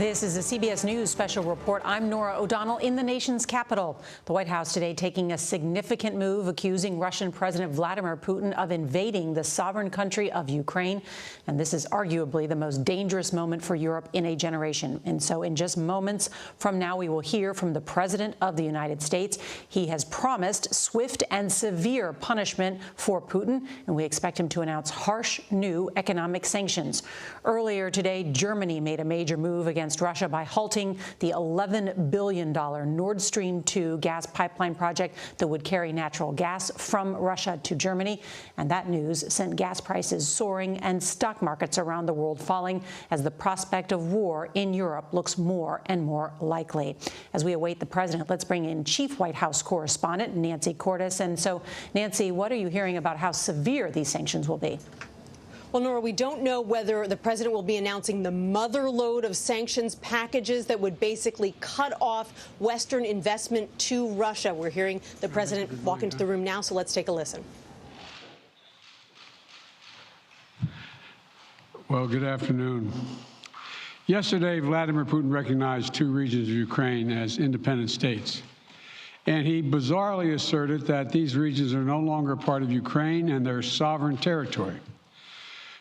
This is a CBS News special report. I'm Norah O'Donnell in the nation's capital. The White House today taking a significant move, accusing Russian President Vladimir Putin of invading the sovereign country of Ukraine. And this is arguably the most dangerous moment for Europe in a generation. And so in just moments from now, we will hear from the President of the United States. He has promised swift and severe punishment for Putin, and we expect him to announce harsh new economic sanctions. Earlier today, Germany made a major move against Russia by halting the $11 billion Nord Stream 2 gas pipeline project that would carry natural gas from Russia to Germany. And that news sent gas prices soaring and stock markets around the world falling as the prospect of war in Europe looks more and more likely. As we await the president, let's bring in Chief White House correspondent Nancy Cordes. And so, Nancy, what are you hearing about how severe these sanctions will be? Well, Nora, we don't know whether the president will be announcing the mother load of sanctions packages that would basically cut off Western investment to Russia. We're hearing the president walk into the room now, so let's take a listen. Well, good afternoon. Yesterday, Vladimir Putin recognized two regions of Ukraine as independent states. And he bizarrely asserted that these regions are no longer part of Ukraine and their sovereign territory.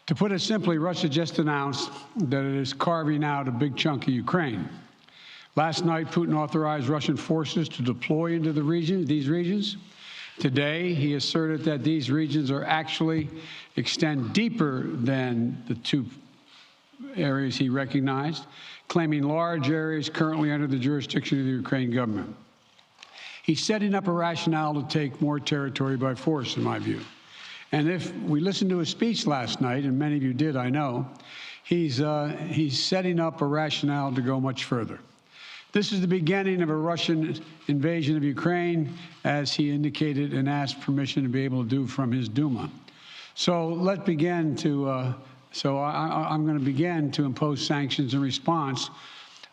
To put it simply, Russia just announced that it is carving out a big chunk of Ukraine. Last night, Putin authorized Russian forces to deploy into these regions. Today, he asserted that these regions are actually extend deeper than the two areas he recognized, claiming large areas currently under the jurisdiction of the Ukraine government. He's setting up a rationale to take more territory by force, in my view. And if we listened to his speech last night, and many of you did, I know, he's setting up a rationale to go much further. This is the beginning of a Russian invasion of Ukraine, as he indicated and asked permission to be able to do from his Duma. So let's begin to, I'm going to begin to impose sanctions in response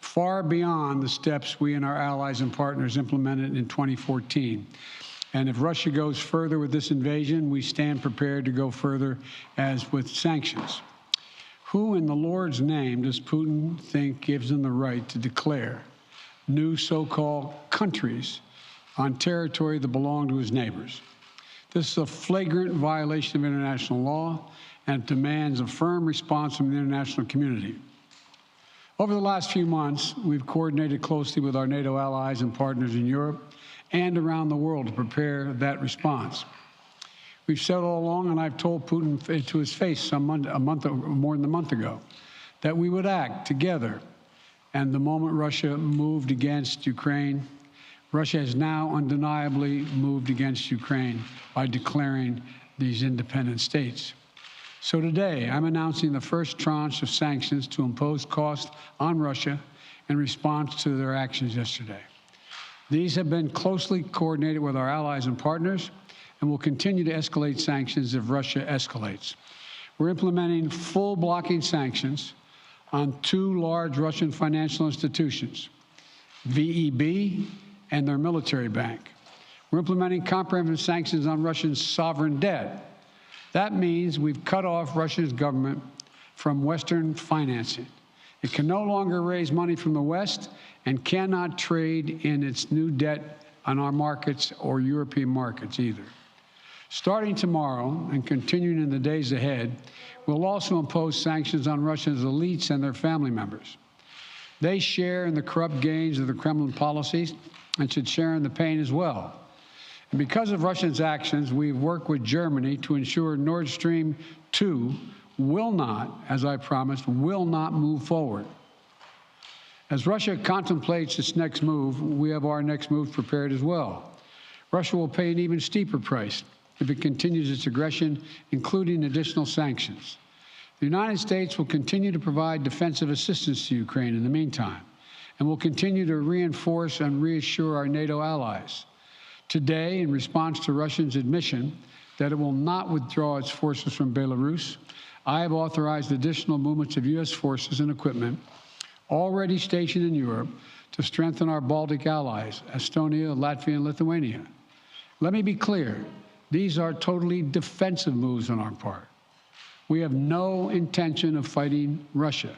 far beyond the steps we and our allies and partners implemented in 2014. And if Russia goes further with this invasion, we stand prepared to go further as with sanctions. Who in the Lord's name does Putin think gives him the right to declare new so-called countries on territory that belong to his neighbors? This is a flagrant violation of international law and demands a firm response from the international community. Over the last few months, we've coordinated closely with our NATO allies and partners in Europe and around the world to prepare that response. We've said all along, and I've told Putin to his face more than a month ago, that we would act together. And the moment Russia moved against Ukraine, Russia has now undeniably moved against Ukraine by declaring these independent states. So today, I'm announcing the first tranche of sanctions to impose costs on Russia in response to their actions yesterday. These have been closely coordinated with our allies and partners and will continue to escalate sanctions if Russia escalates. We're implementing full blocking sanctions on two large Russian financial institutions, VEB and their military bank. We're implementing comprehensive sanctions on Russia's sovereign debt. That means we've cut off Russia's government from Western financing. It can no longer raise money from the West and cannot trade in its new debt on our markets or European markets either. Starting tomorrow and continuing in the days ahead, we'll also impose sanctions on Russia's elites and their family members. They share in the corrupt gains of the Kremlin policies and should share in the pain as well. And because of Russia's actions, we've worked with Germany to ensure Nord Stream 2 will not, as I promised, will not move forward. As Russia contemplates its next move, we have our next move prepared as well. Russia will pay an even steeper price if it continues its aggression, including additional sanctions. The United States will continue to provide defensive assistance to Ukraine in the meantime, and will continue to reinforce and reassure our NATO allies. Today, in response to Russia's admission that it will not withdraw its forces from Belarus, I have authorized additional movements of U.S. forces and equipment already stationed in Europe to strengthen our Baltic allies, Estonia, Latvia, and Lithuania. Let me be clear, these are totally defensive moves on our part. We have no intention of fighting Russia.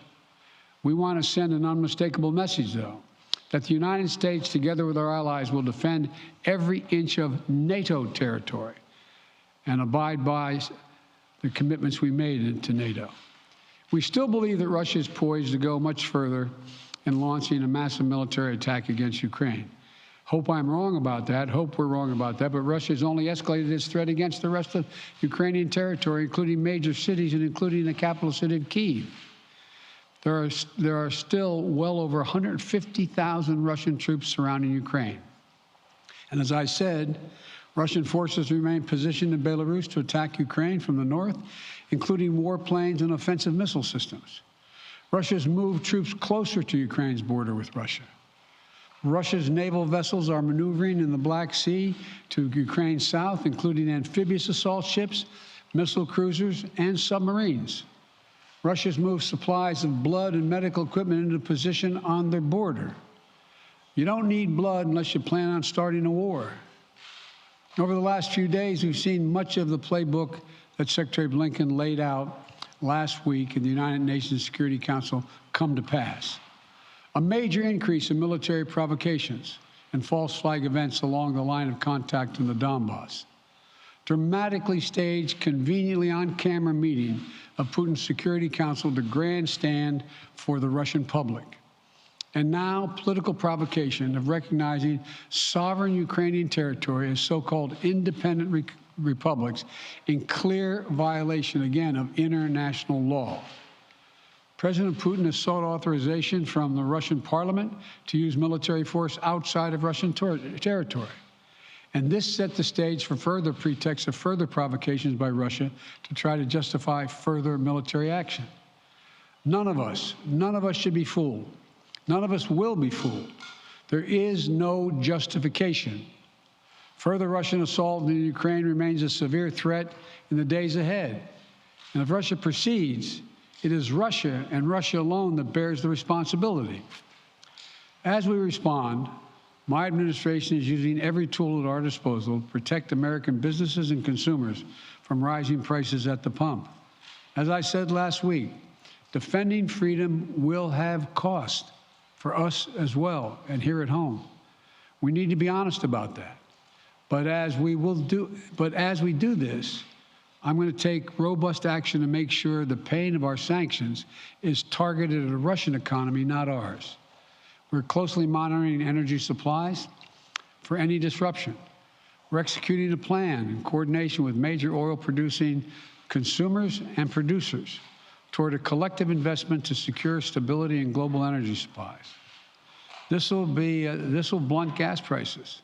We want to send an unmistakable message, though, that the United States, together with our allies, will defend every inch of NATO territory and abide by the commitments we made to NATO. We still believe that Russia is poised to go much further in launching a massive military attack against Ukraine. Hope I'm wrong about that. Hope we're wrong about that. But Russia has only escalated its threat against the rest of Ukrainian territory, including major cities and including the capital city of Kyiv. There are still well over 150,000 Russian troops surrounding Ukraine. And as I said, Russian forces remain positioned in Belarus to attack Ukraine from the north, including warplanes and offensive missile systems. Russia's moved troops closer to Ukraine's border with Russia. Russia's naval vessels are maneuvering in the Black Sea to Ukraine's south, including amphibious assault ships, missile cruisers, and submarines. Russia's moved supplies of blood and medical equipment into position on their border. You don't need blood unless you plan on starting a war. Over the last few days, we've seen much of the playbook that Secretary Blinken laid out last week in the United Nations Security Council come to pass. A major increase in military provocations and false flag events along the line of contact in the Donbass. Dramatically staged, conveniently on-camera meeting of Putin's Security Council to grandstand for the Russian public. And now political provocation of recognizing sovereign Ukrainian territory as so-called independent republics in clear violation, again, of international law. President Putin has sought authorization from the Russian parliament to use military force outside of Russian territory. And this set the stage for further pretexts of further provocations by Russia to try to justify further military action. None of us should be fooled. None of us will be fooled. There is no justification. Further Russian assault in Ukraine remains a severe threat in the days ahead. And if Russia proceeds, it is Russia and Russia alone that bears the responsibility. As we respond, my administration is using every tool at our disposal to protect American businesses and consumers from rising prices at the pump. As I said last week, defending freedom will have cost for us as well and here at home. We need to be honest about that. But as we do this, I'm going to take robust action to make sure the pain of our sanctions is targeted at the Russian economy, not ours. We're closely monitoring energy supplies for any disruption. We're executing a plan in coordination with major oil-producing consumers and producers toward a collective investment to secure stability in global energy supplies. This will blunt gas prices.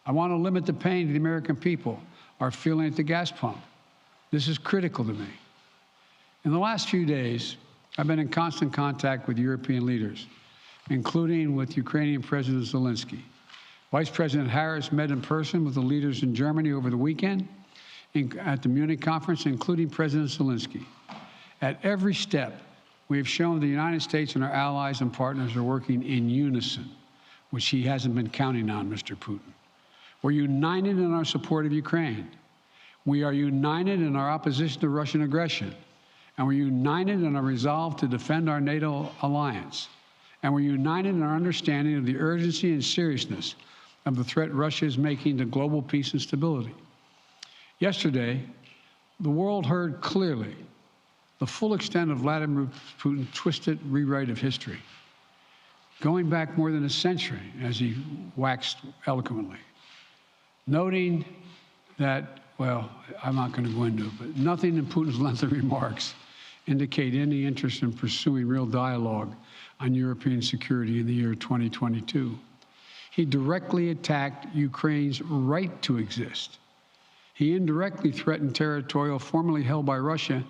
I want to limit the pain to the American people are feeling at the gas pump. This is critical to me. In the last few days, I've been in constant contact with European leaders, including with Ukrainian President Zelensky. Vice President Harris met in person with the leaders in Germany over the weekend at the Munich conference, including President Zelensky. At every step, we have shown the United States and our allies and partners are working in unison, which he hasn't been counting on, Mr. Putin. We're united in our support of Ukraine. We are united in our opposition to Russian aggression. And we're united in our resolve to defend our NATO alliance. And we're united in our understanding of the urgency and seriousness of the threat Russia is making to global peace and stability. Yesterday, the world heard clearly the full extent of Vladimir Putin's twisted rewrite of history, going back more than a century, as he waxed eloquently, noting that, well, I'm not going to go into it, but nothing in Putin's lengthy remarks indicate any interest in pursuing real dialogue on European security in the year 2022. He directly attacked Ukraine's right to exist. He indirectly threatened territory formerly held by Russia,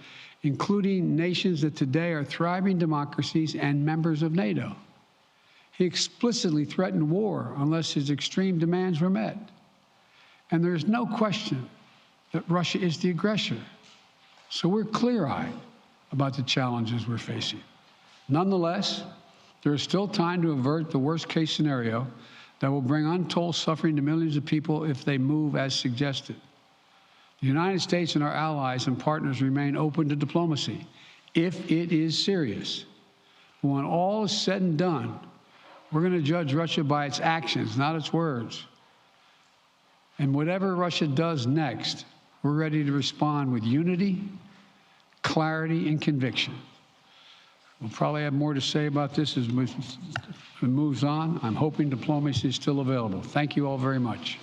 including nations that today are thriving democracies and members of NATO. He explicitly threatened war unless his extreme demands were met. And there's no question that Russia is the aggressor. So we're clear-eyed about the challenges we're facing. Nonetheless, there is still time to avert the worst-case scenario that will bring untold suffering to millions of people if they move as suggested. The United States and our allies and partners remain open to diplomacy if it is serious. when all is said and done, we're going to judge Russia by its actions, not its words. And whatever Russia does next, we're ready to respond with unity, clarity, and conviction. We'll probably have more to say about this as it moves on. I'm hoping diplomacy is still available. Thank you all very much.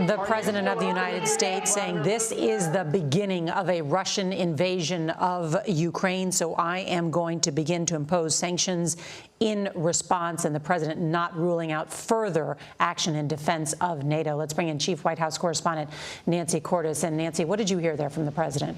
The President of the United States saying this is the beginning of a Russian invasion of Ukraine, so I am going to begin to impose sanctions in response, and the President not ruling out further action in defense of NATO. Let's bring in Chief White House Correspondent Nancy Cordes. And Nancy, what did you hear there from the President?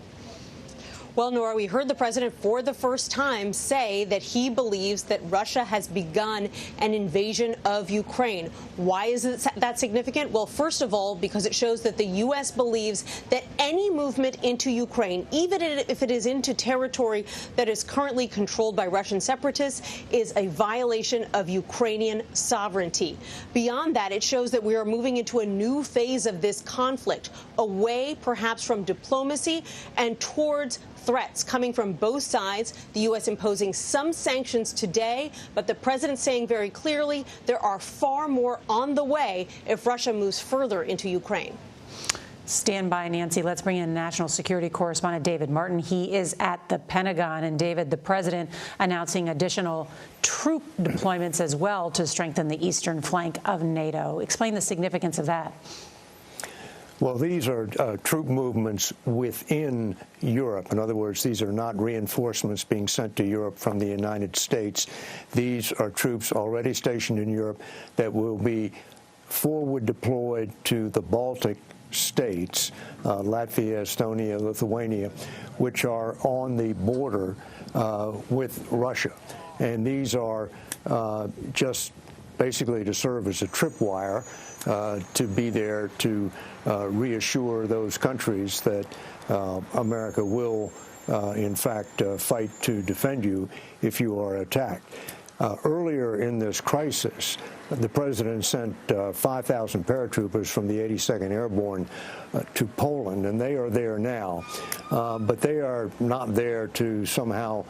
Well, Nora, we heard the president for the first time say that he believes that Russia has begun an invasion of Ukraine. Why is that significant? Well, first of all, because it shows that the U.S. believes that any movement into Ukraine, even if it is into territory that is currently controlled by Russian separatists, is a violation of Ukrainian sovereignty. Beyond that, it shows that we are moving into a new phase of this conflict, away perhaps from diplomacy and towards threats coming from both sides, the U.S. imposing some sanctions today, but the president saying very clearly there are far more on the way if Russia moves further into Ukraine. Stand by, Nancy. Let's bring in national security correspondent David Martin. He is at the Pentagon. And David, the president announcing additional troop deployments as well to strengthen the eastern flank of NATO. Explain the significance of that. Well, these are troop movements within Europe. In other words, these are not reinforcements being sent to Europe from the United States. These are troops already stationed in Europe that will be forward deployed to the Baltic states, Latvia, Estonia, Lithuania, which are on the border with Russia. And these are just basically to serve as a tripwire to be there to reassure those countries that America will, in fact, fight to defend you if you are attacked. Earlier in this crisis, the president sent 5,000 paratroopers from the 82nd Airborne to Poland, and they are there now. But they are not there to somehow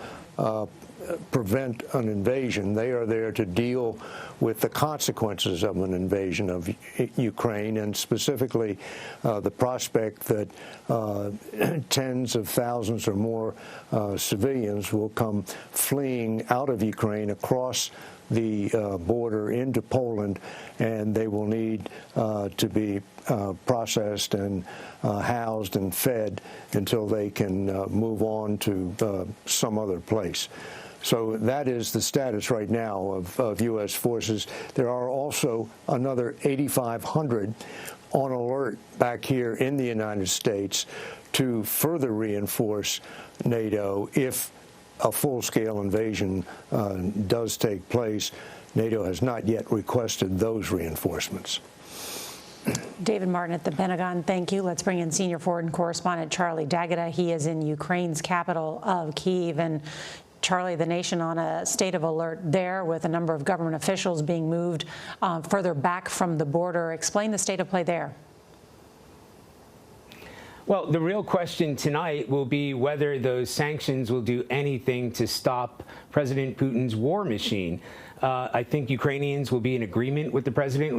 prevent an invasion. They are there to deal with the consequences of an invasion of Ukraine, and specifically the prospect that tens of thousands or more civilians will come fleeing out of Ukraine across the border into Poland, and they will need to be processed and housed and fed until they can move on to some other place. So that is the status right now of U.S. forces. There are also another 8,500 on alert back here in the United States to further reinforce NATO if a full-scale invasion does take place. NATO has not yet requested those reinforcements. David Martin at the Pentagon, thank you. Let's bring in senior foreign correspondent Charlie D'Agata. He is in Ukraine's capital of Kyiv. And Charlie, the nation on a state of alert there with a number of government officials being moved further back from the border. Explain the state of play there. Well, the real question tonight will be whether those sanctions will do anything to stop President Putin's war machine. I think Ukrainians will be in agreement with the president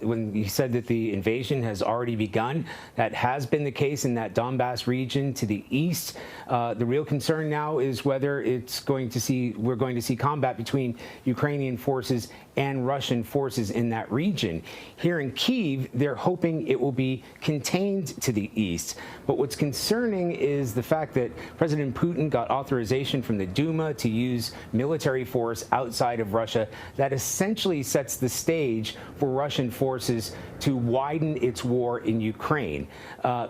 when he said that the invasion has already begun. That has been the case in that Donbass region to the east. The real concern now is whether we're going to see combat between Ukrainian forces and Russian forces in that region. Here in Kyiv, they're hoping it will be contained to the east. But what's concerning is the fact that President Putin got authorization from the Duma to use military force outside of Russia. That essentially sets the stage for Russian forces to widen its war in Ukraine.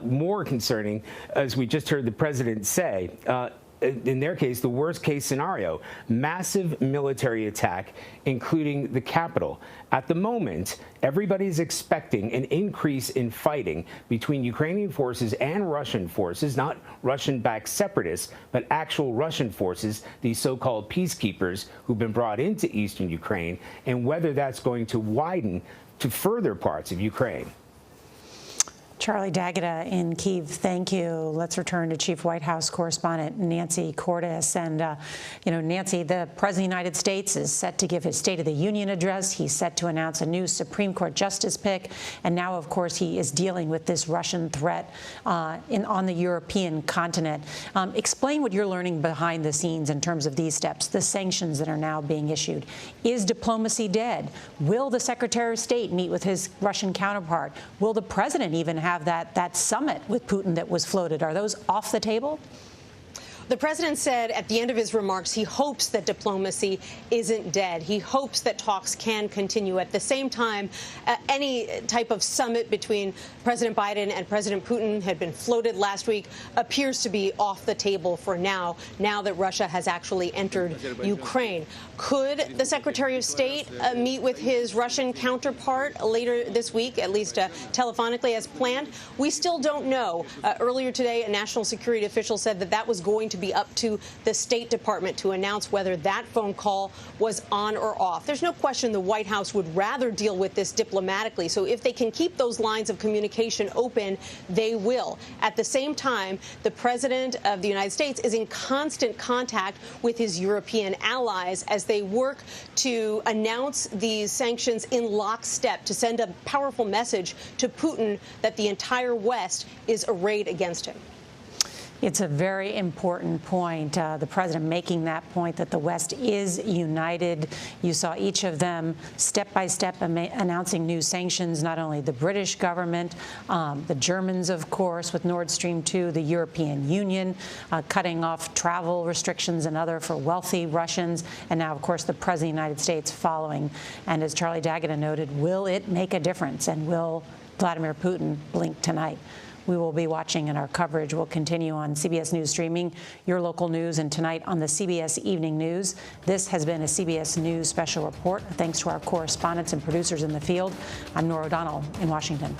More concerning, as we just heard the president say, in their case, the worst-case scenario, massive military attack, including the capital. At the moment, everybody's expecting an increase in fighting between Ukrainian forces and Russian forces, not Russian-backed separatists, but actual Russian forces, these so-called peacekeepers who've been brought into eastern Ukraine, and whether that's going to widen to further parts of Ukraine. Charlie D'Agata in Kyiv, thank you. Let's return to Chief White House correspondent Nancy Cordes. And, Nancy, the President of the United States is set to give his State of the Union address. He's set to announce a new Supreme Court justice pick. And now, of course, he is dealing with this Russian threat on the European continent. Explain what you're learning behind the scenes in terms of these steps, the sanctions that are now being issued. Is diplomacy dead? Will the Secretary of State meet with his Russian counterpart? Will the president even have that summit with Putin that was floated? Are those off the table? The president said at the end of his remarks he hopes that diplomacy isn't dead. He hopes that talks can continue. At the same time, any type of summit between President Biden and President Putin had been floated last week appears to be off the table for now that Russia has actually entered Ukraine. Could the Secretary of State meet with his Russian counterpart later this week, at least telephonically as planned? We still don't know. Earlier today, a national security official said that was going to be up to the State Department to announce whether that phone call was on or off. There's no question the White House would rather deal with this diplomatically. So if they can keep those lines of communication open, they will. At the same time, the President of the United States is in constant contact with his European allies as they work to announce these sanctions in lockstep to send a powerful message to Putin that the entire West is arrayed against him. It's a very important point, the president making that point that the West is united. You saw each of them step by step announcing new sanctions, not only the British government, the Germans, of course, with Nord Stream 2, the European Union cutting off travel restrictions and other for wealthy Russians, and now, of course, the President of the United States following. And as Charlie D'Agata noted, will it make a difference, and will Vladimir Putin blink tonight? We will be watching, and our coverage will continue on CBS News Streaming, your local news, and tonight on the CBS Evening News. This has been a CBS News special report. Thanks to our correspondents and producers in the field. I'm Norah O'Donnell in Washington.